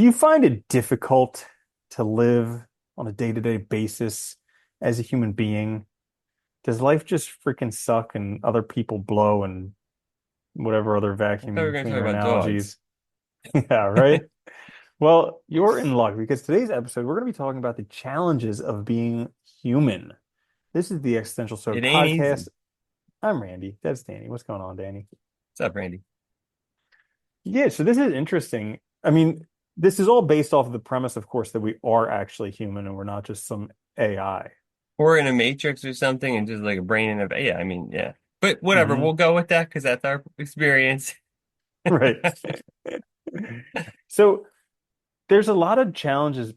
Do you find it difficult to live on a day-to-day basis as a human being? Does life just freaking suck and other people blow and whatever other I thought we were vacuum going to talk cleaner about dogs. analogies? Yeah, right? Well, you're in luck because today's episode, we're going to be talking about the challenges of being human. This is the Existential Stoic It ain't easy. podcast. I'm Randy. That's Danny. What's going on, Danny? What's up, Randy? Yeah, so this is interesting. I mean, this is all based off of the premise, of course, that we are actually human and we're not just some AI. Or in a Matrix or something, and just like a brain in a, yeah, I mean, yeah. But whatever, Hmm. we'll go with that because that's our experience. Right. So there's a lot of challenges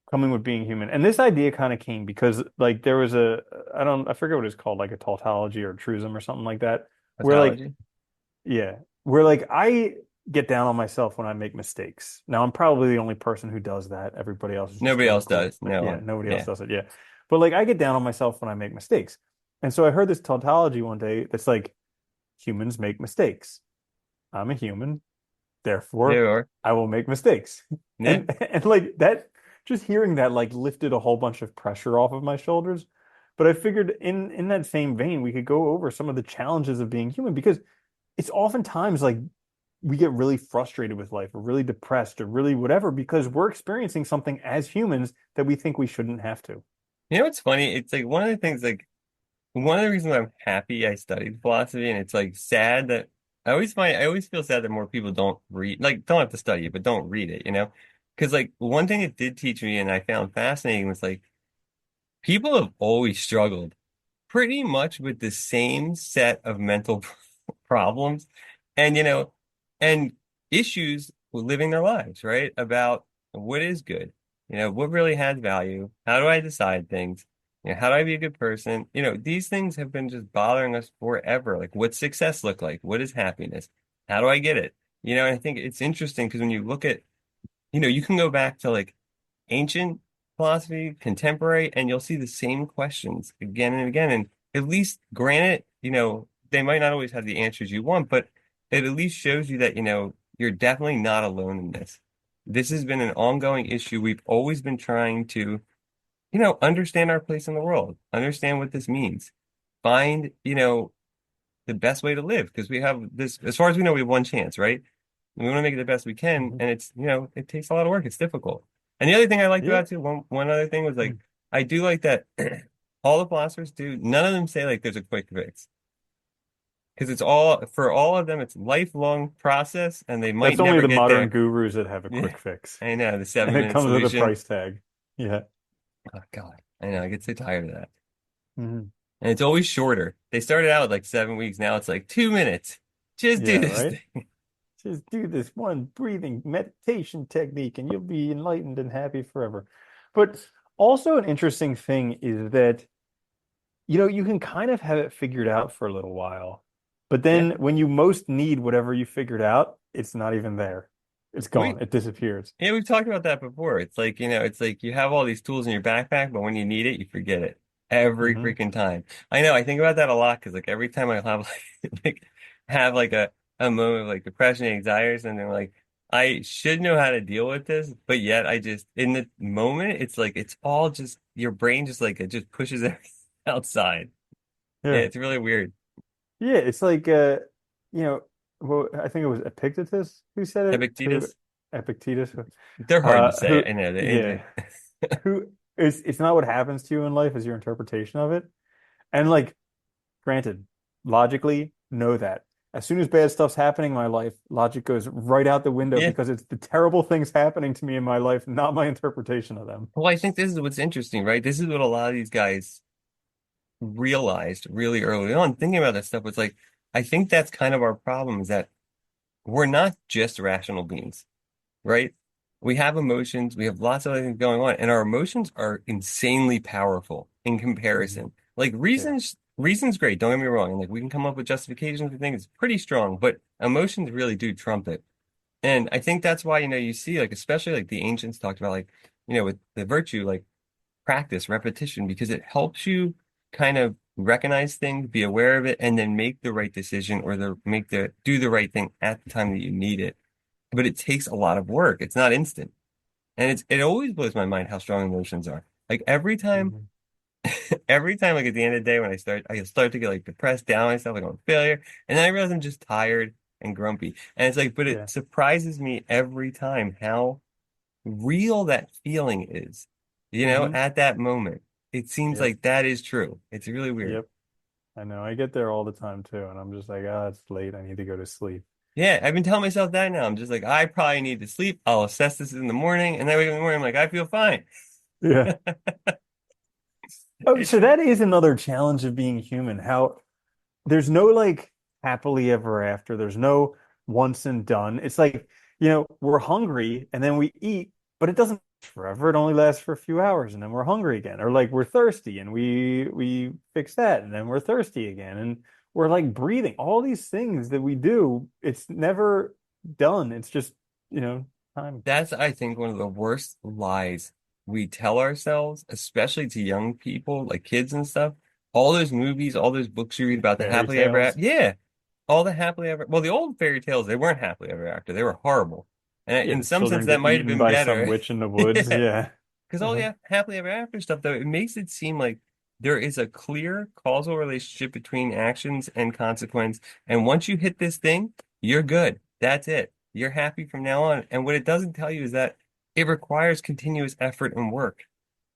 coming with being human. And this idea kind of came because like there was I forget what it's called, like a tautology or a truism or something like that, where like, Pathology. yeah, where like I get down on myself when I make mistakes. Now I'm probably the only person who does that. Everybody else is just Nobody else critical. does. But No yeah, one. nobody else Yeah. does it. Yeah. But like I get down on myself when I make mistakes. And so I heard this tautology one day that's like humans make mistakes. I'm a human. Therefore, There I will make mistakes. Yeah. And like that, just hearing that like lifted a whole bunch of pressure off of my shoulders. But I figured in that same vein, we could go over some of the challenges of being human because it's oftentimes like we get really frustrated with life or really depressed or really whatever because we're experiencing something as humans that we think we shouldn't have to. You know what's funny? It's like one of the things, like one of the reasons I'm happy I studied philosophy, and it's like sad that I always feel sad that more people don't read, like don't have to study it, but don't read it, you know? Because like one thing it did teach me and I found fascinating was like people have always struggled pretty much with the same set of mental problems and and issues with living their lives, right? About what is good, what really has value, how do I decide things, how do I be a good person? These things have been just bothering us forever. Like, what's success look like? What is happiness? How do I get it? And I think it's interesting because when you look at, you can go back to like ancient philosophy, contemporary, and you'll see the same questions again and again. And at least, granted, they might not always have the answers you want, but it at least shows you that, you're definitely not alone in this. This has been an ongoing issue. We've always been trying to, understand our place in the world, understand what this means, find, the best way to live because we have this, as far as we know, we have one chance, right? We want to make it the best we can, Mhm. and it's, it takes a lot of work. It's difficult. And the other thing I liked Yeah. about too, one other thing was like, I do like that all the philosophers do, none of them say like there's a quick fix. Because it's all, for all of them, it's lifelong process and they might That's only never the get modern there. gurus that have a Yeah, quick fix. I know, the And it 7 minute comes with a solution. price tag. Yeah. Oh God, I know, I get so tired of that. Mhm. And it's always shorter. They started out with like 7 weeks. Now it's like 2 minutes. Just do Yeah, this right? thing. Just do this one breathing meditation technique and you'll be enlightened and happy forever. But also an interesting thing is that, you can kind of have it figured out for a little while. But Yeah. then when you most need whatever you figured out, it's not even there. It's We gone. It disappears. Yeah, we've talked about that before. It's like, it's like you have all these tools in your backpack, but when you need it, you forget it every Hmm. freaking time. I know, I think about that a lot because like every time I have like a moment of like depression, anxiety, or something like I should know how to deal with this, but yet I just in the moment, it's like it's all just your brain just like it just pushes everything outside. Yeah, Yeah. it's really weird. Yeah, it's like you know, well, I think it was Epictetus who said it to Epictetus, Epictetus, they're hard to say. who I know yeah, they who it's not what happens to you in life, is your interpretation of it. And like, granted, logically, know that. As soon as bad stuff's happening in my life, logic goes right out the window yeah. because it's the terrible things happening to me in my life, not my interpretation of them. Well, I think this is what's interesting, right? This is what a lot of these guys realized really early on, thinking about that stuff. Was like, I think that's kind of our problem is that we're not just rational beings, right? We have emotions, we have lots of other things going on, and our emotions are insanely powerful in Mhm. comparison. Like Yeah. reason's great, don't get me wrong. And like we can come up with justifications for things, it's pretty strong, but emotions really do trump it. And I think that's why, you see, like, especially like the ancients talked about, like, with the virtue, like practice, repetition, because it helps you kind of recognize things, be aware of it, and then make the right decision or do the right thing at the time that you need it. But it takes a lot of work. It's not instant. And it always blows my mind how strong emotions are. Like Hmm. every time, like at the end of the day, when I start to get like depressed, down on myself, like I'm a failure, and then I realize I'm just tired and grumpy. And it's like, but it Yeah. surprises me every time how real that feeling is. Hmm. At that moment, it seems Yep. like that is true. It's really weird. Yep. I know. I get there all the time too, and I'm just like, ah, it's late. I need to go to sleep. Yeah, I've been telling myself that now. I'm just like, I probably need to sleep. I'll assess this in the morning, and then I wake up in the morning, I'm like, I feel fine. Yeah. Oh, It's so that is another challenge of being human. How there's no like happily ever after. There's no once and done. It's like, we're hungry and then we eat, but it doesn't last forever. It only lasts for a few hours and then we're hungry again. Or like we're thirsty and we fix that and then we're thirsty again. And we're like breathing. All these things that we do, it's never done. It's just, time. That's, I think, one of the worst lies we tell ourselves, especially to young people, like kids and stuff. All those movies, all those books you read about the Fairy happily ever tales. after. Yeah, all the happily ever. Well, the old fairy tales, they weren't happily ever after. They were horrible. And Yeah, in the some sense, children that get might have eaten been by some better. witch in the woods. Yeah. Yeah. Because all Uh-huh. the happily ever after stuff, though, it makes it seem like there is a clear causal relationship between actions and consequence. And once you hit this thing, you're good. That's it. You're happy from now on. And what it doesn't tell you is that it requires continuous effort and work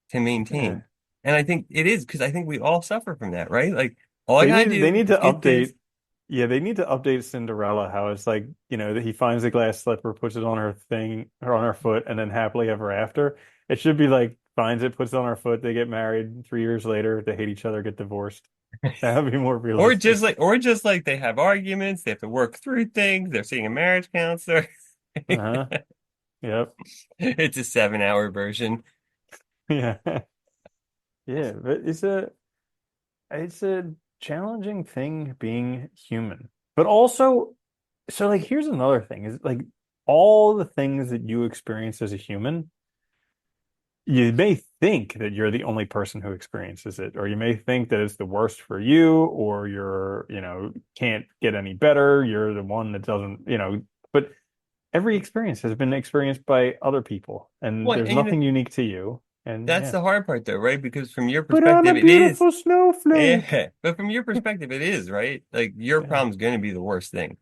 to Yeah. maintain. And I think it is because I think we all suffer from that, right? Like all I They gotta need they do need is to get this. update. Yeah, they need to update Cinderella. How it's like, that he finds a glass slipper, puts it on her thing or on her foot, and then happily ever after. It should be like finds it, puts it on her foot, they get married. 3 years later, they hate each other, get divorced. That would be more realistic. Or just like they have arguments, they have to work through things, they're seeing a marriage counselor. Uh-huh. Yep. It's a 7 hour version. Yeah. Yeah. But it's a challenging thing being human. But also, so like here's another thing is like all the things that you experience as a human, you may think that you're the only person who experiences it, or you may think that it's the worst for you, or can't get any better. You're the one that doesn't, but every experience has been experienced by other people, and Well, there's and nothing unique to you. And that's yeah, the hard part though, right? Because from your but I'm a perspective, it is. beautiful snowflake. Yeah. But from your perspective, it is, right? Like your Yeah. problem's going to be the worst thing Yeah.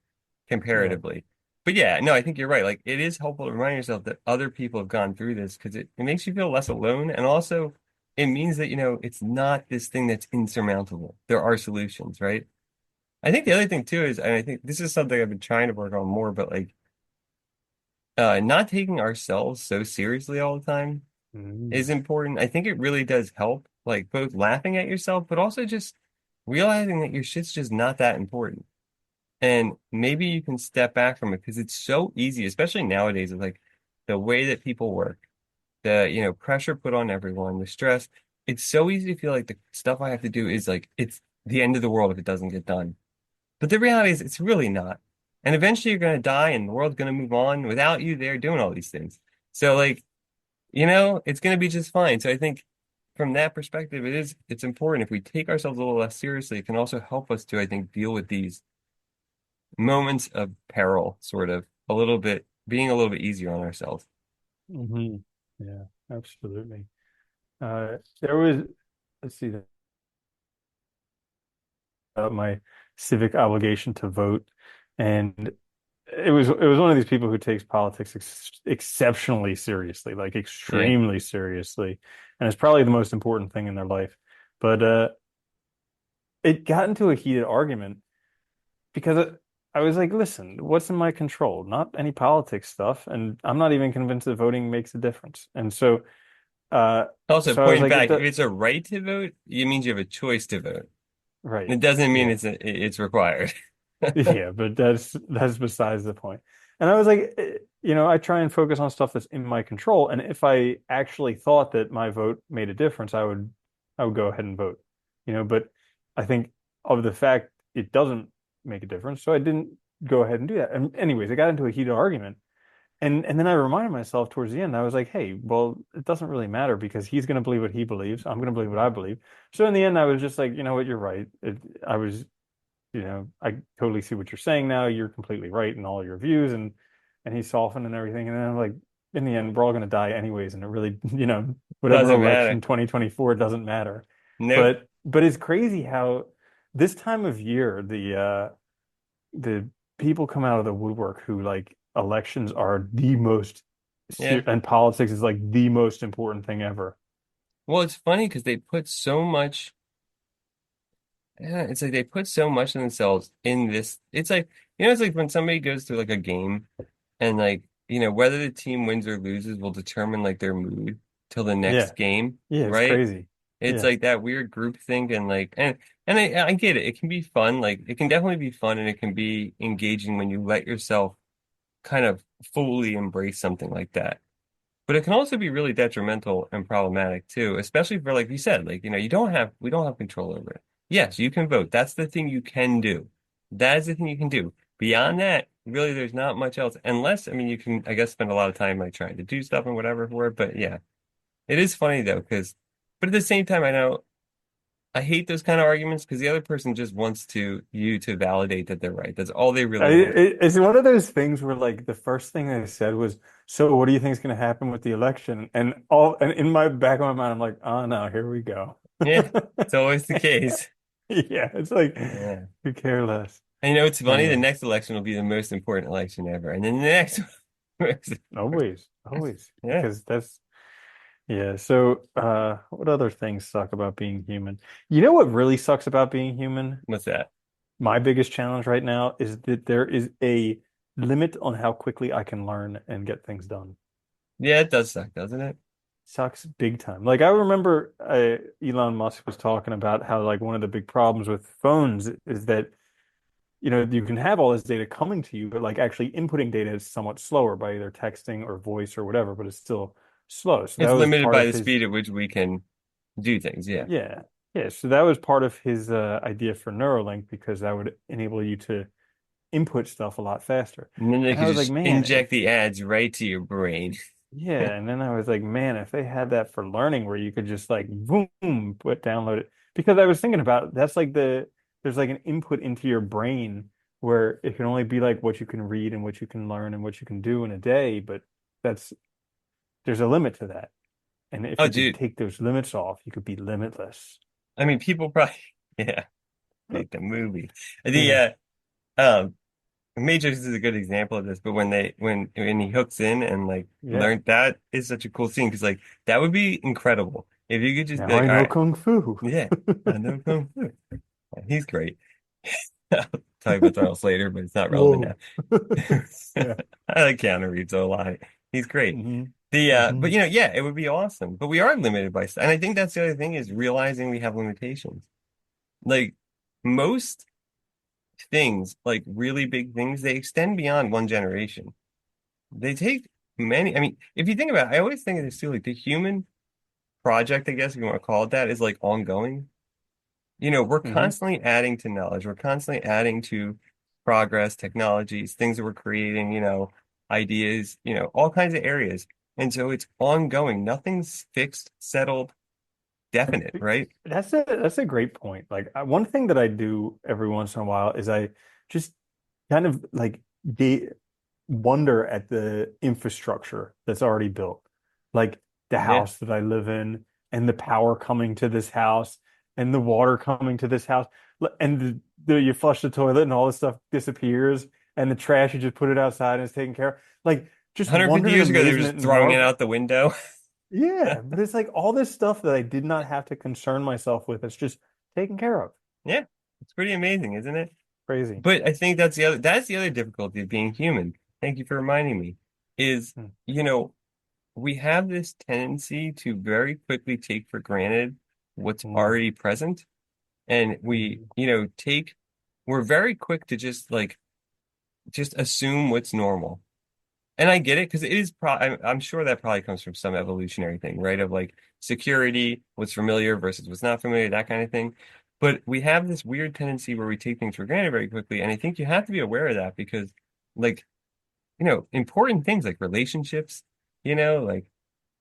comparatively. But yeah, no, I think you're right. Like it is helpful to remind yourself that other people have gone through this because it makes you feel less alone. And also it means that, it's not this thing that's insurmountable. There are solutions, right? I think the other thing too is, and I think this is something I've been trying to work on more, but like not taking ourselves so seriously all the time Mm. is important. I think it really does help, like both laughing at yourself, but also just realizing that your shit's just not that important. And maybe you can step back from it because it's so easy, especially nowadays, with like the way that people work, the, pressure put on everyone, the stress. It's so easy to feel like the stuff I have to do is like it's the end of the world if it doesn't get done. But the reality is it's really not. And eventually you're going to die and the world's going to move on without you there doing all these things. So like it's going to be just fine. So I think from that perspective, it's important if we take ourselves a little less seriously, it can also help us to, I think, deal with these moments of peril, sort of being a little bit easier on ourselves. Hmm. Yeah, absolutely. There was, let's see, my civic obligation to vote, and it was one of these people who takes politics exceptionally seriously, like Yeah. extremely seriously, and it's probably the most important thing in their life. But it got into a heated argument because I was like, listen, what's in my control? Not any politics stuff, and I'm not even convinced that voting makes a difference. And so, uh, Also, so I was pointing like, back, if it's a right to vote, it means you have a choice to vote. right, It doesn't mean yeah. it's required. Yeah, but that's besides the point. And I was like, I try and focus on stuff that's in my control. And if I actually thought that my vote made a difference, I would go ahead and vote. But I think of the fact it doesn't make a difference, so I didn't go ahead and do that. And anyways, I got into a heated argument. And then I reminded myself towards the end, I was like, hey, well, it doesn't really matter because he's going to believe what he believes. I'm going to believe what I believe. So in the end, I was just like, you know what, you're right. I totally see what you're saying now. You're completely right in all your views, and he softened and everything. And then I'm like, in the end, we're all going to die anyways, and it really, whatever Doesn't matter. election 2024 doesn't matter. Nope. But it's crazy how this time of year the people come out of the woodwork who like elections are the most Yeah. and politics is like the most important thing ever. Well, it's funny because they put so much. Yeah, it's like they put so much of themselves in this. It's like, it's like when somebody goes through like a game and like, whether the team wins or loses will determine like their mood till the next Yeah. game, Yeah, it's right? crazy. It's Yeah. like that weird group think and like and I get it. It can be fun. Like it can definitely be fun and it can be engaging when you let yourself kind of fully embrace something like that. But it can also be really detrimental and problematic too, especially for like you said, like, we don't have control over it. Yes, you can vote. That's the thing you can do. That is the thing you can do. Beyond that, really, there's not much else. Unless, I mean, you can, I guess, spend a lot of time like trying to do stuff and whatever for it. But yeah, it is funny though, but at the same time, I know I hate those kind of arguments because the other person just wants you to validate that they're right. That's all they really want. It's one of those things where like the first thing they said was, "So what do you think is going to happen with the election?" And in my back of my mind, I'm like, "Oh no, here we go." Yeah, it's always the case. Yeah, it's like Yeah. who care less. And it's funny, the Uh, next election will be the most important election ever. And then the next one. Always, always, Yeah. because that's yeah. So, what other things suck about being human? You know what really sucks about being human? What's that? My biggest challenge right now is that there is a limit on how quickly I can learn and get things done. Yeah, it does suck, doesn't it? Sucks big time. Like I remember Elon Musk was talking about how like one of the big problems with phones is that you can have all this data coming to you, but like actually inputting data is somewhat slower by either texting or voice or whatever, but it's still slow. So that It's was limited part by of the his speed at which we can do things. Yeah. yeah. Yeah, so that was part of his idea for Neuralink because that would enable you to input stuff a lot faster. And then they And I could was like, just man, inject if the ads right to your brain. yeah, and then I was like, man, if they had that for learning where you could just like boom, download it. Because I was thinking about that's like there's like an input into your brain where it can only be like what you can read and what you can learn and what you can do in a day, but that's there's a limit to that. And if Oh, you could dude. take those limits off, you could be limitless. I mean, people probably, yeah, like the movie. Yeah. The, Matrix is a good example of this, but when he hooks in and like Yeah. learned that is such a cool scene because like that would be incredible if you could just be Now like, I all know right, Kung Fu. yeah, I know Kung Fu. He's great. I'll tell you about Arnold later, but it's not relevant Whoa. now. Yeah. I like Keanu Reeves a lot. He's great. hmm But hmm yeah, it would be awesome. But we are limited by stuff, and I think that's the other thing is realizing we have limitations. Like most things, like really big things, they extend beyond one generation. They take many. I mean, if you think about it, I always think of this too, like the human project, I guess if you want to call it that, is like ongoing. We're hmm constantly adding to knowledge. We're constantly adding to progress, technologies, things that we're creating, ideas, all kinds of areas. And so it's ongoing. Nothing's fixed, settled, definite, right? That's a great point. Like one thing that I do every once in a while is I just kind of like de wonder at the infrastructure that's already built. Like the Yeah. house that I live in and the power coming to this house and the water coming to this house and you flush the toilet and all this stuff disappears and the trash you just put it outside and it's taken care of. Like just 150 wonder in years ago, they were amazement just and throwing it marvel. out the window. Yeah, but it's like all this stuff that I did not have to concern myself with. It's just taken care of. Yeah. It's pretty amazing, isn't it? Crazy. But I think that's the other difficulty of being human. Thank you for reminding me. Is, Hmm. you know, we have this tendency to very quickly take for granted what's Yeah. already present. And Mhm. we're very quick to just assume what's normal. And I get it because it is I'm sure that probably comes from some evolutionary thing, right? Of like security, what's familiar versus what's not familiar, that kind of thing. But we have this weird tendency where we take things for granted very quickly. And I think you have to be aware of that because like, important things like relationships, like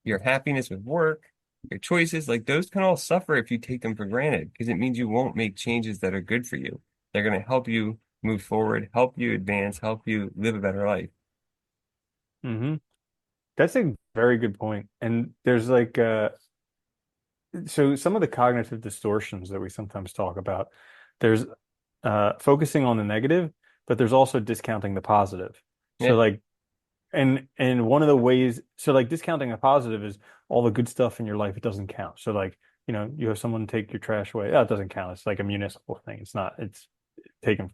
your happiness with work, your choices, like those can all suffer if you take them for granted because it means you won't make changes that are good for you. They're going to help you move forward, help you advance, help you live a better life. hmm That's a very good point. And there's like so some of the cognitive distortions that we sometimes talk about, there's focusing on the negative, but there's also discounting the positive. Yeah. So like and one of the ways, so like discounting a positive is all the good stuff in your life, it doesn't count. So like, you have someone take your trash away. That doesn't count. It's like a municipal thing. It's not, it's taken,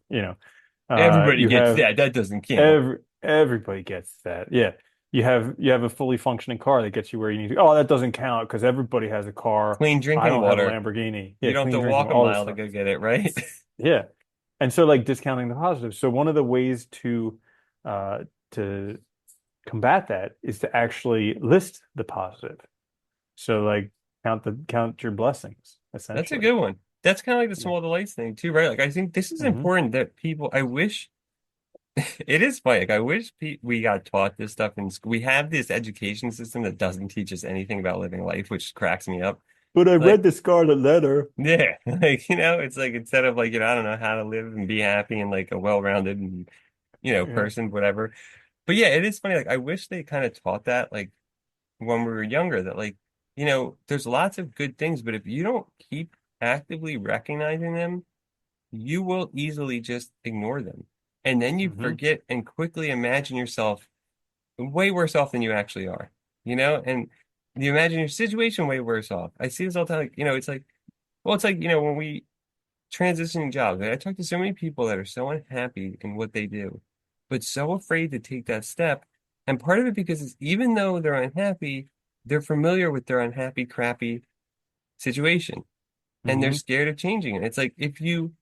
Everybody you gets have that. That doesn't count. everybody gets that. Yeah. You have a fully functioning car that gets you where you need to. Oh, that doesn't count because everybody has a car. Clean I drinking don't have a water. Lamborghini. You Yeah, don't have clean to drinking, walk a all this mile to stuff. go get it, right? Yeah. And so like discounting the positive. So one of the ways uh to combat that is to actually list the positive. So like count your blessings, That's a essentially. good one. That's kind of like the Yeah. small delights thing too, right? Like I think this is Hmm. important that people, I wish it is funny. Like I wish pe we got taught this stuff in school. We have this education system that doesn't teach us anything about living life, which cracks me up. But I Like, read the Scarlet Letter. yeah, like it's like instead of like, I don't know how to live and be happy and like a well-rounded and Yeah. person, whatever. But yeah, it is funny. Like I wish they kind of taught that like when we were younger, that like, there's lots of good things, but if you don't keep actively recognizing them, you will easily just ignore them. And then you Hmm. forget and quickly imagine yourself way worse off than you actually are, and you imagine your situation way worse off. I see this all the time. Like, it's like, well, it's like, when we transitioning jobs, right? I talk to so many people that are so unhappy in what they do, but so afraid to take that step. And part of it because it's, even though they're unhappy, they're familiar with their unhappy, crappy situation and they're Hmm. scared of changing it. It's like if you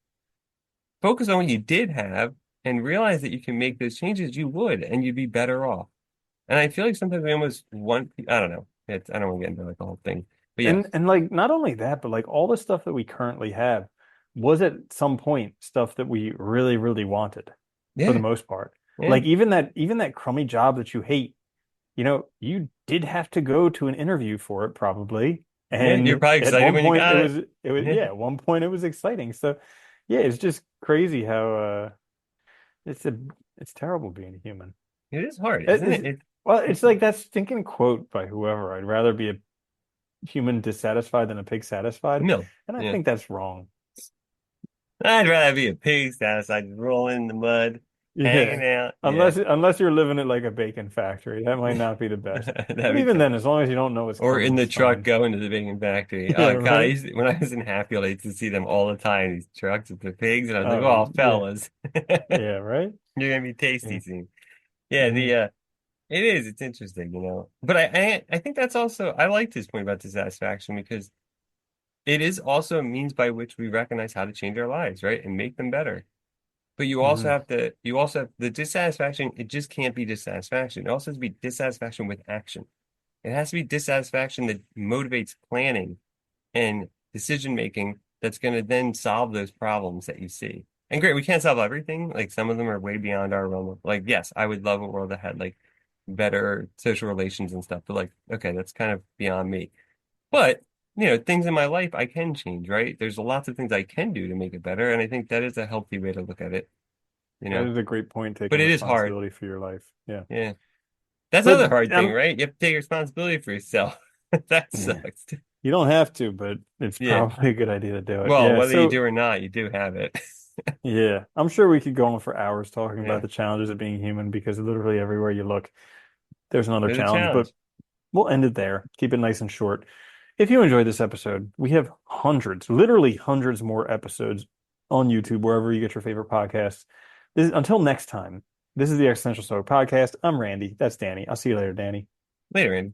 focus on what you did have and realize that you can make those changes, you would, and you'd be better off. And I feel like sometimes we almost want, I don't know. I don't want to get into like the whole thing, but yeah, And like not only that, but like all the stuff that we currently have was at some point stuff that we really, really wanted for the yeah, most part. yeah, Like even that crummy job that you hate, you did have to go to an interview for it probably. yeah. You're And probably at excited one when you point got it. it was Yeah, yeah, at one point it was exciting. So yeah, it's just crazy how it's a it's terrible being a human. it is hard, It isn't it? is well, it's like that stinking quote by whoever. I'd rather be a human dissatisfied than a pig satisfied. No, And I yeah. think that's wrong. I'd rather be a pig status. I'd roll in the mud, Yeah. hanging out. Yeah, Unless you're living it like a bacon factory, that might not be the best. that'd But be even tough. then, as long as you don't know what's Or coming, in the it's truck fine. going to the bacon factory. Yeah, Oh God, right. when I was in Hatfield, I used to see them all the time. These trucks with the pigs, and I was like, Oh, "Oh, yeah. fellas, Yeah, right? you're gonna be tasty Yeah. soon." Yeah, Hmm. it is. It's interesting. But I think that's also I like this point about dissatisfaction because it is also a means by which we recognize how to change our lives, right, and make them better. But Hmm. you also have the dissatisfaction. It just can't be dissatisfaction. It also has to be dissatisfaction with action. It has to be dissatisfaction that motivates planning and decision making that's going to then solve those problems that you see. And great, we can't solve everything. Like some of them are way beyond our realm of like, yes, I would love a world that had like better social relations and stuff, but like, okay, that's kind of beyond me. But, things in my life I can change, right? There's lots of things I can do to make it better. And I think that is a healthy way to look at it, you That know. is a great point, But taking it is hard. responsibility for your life. Yeah. Yeah. That's But another hard thing, right? You have to take responsibility for yourself. That yeah, sucks. you don't have to, but it's Yeah. probably a good idea to do it. Well, Yeah. whether you So do or not, you do have it. yeah, I'm sure we could go on for hours talking about Yeah. the challenges of being human because literally everywhere you look, there's another There's a challenge. But challenge. we'll end it there. Keep it nice and short. If you enjoyed this episode, we have hundreds, literally hundreds more episodes on YouTube, wherever you get your favorite podcasts. Until next time, this is the Existential Stoic Podcast. I'm Randy. That's Danny. I'll see you later, Danny. Later, Andy.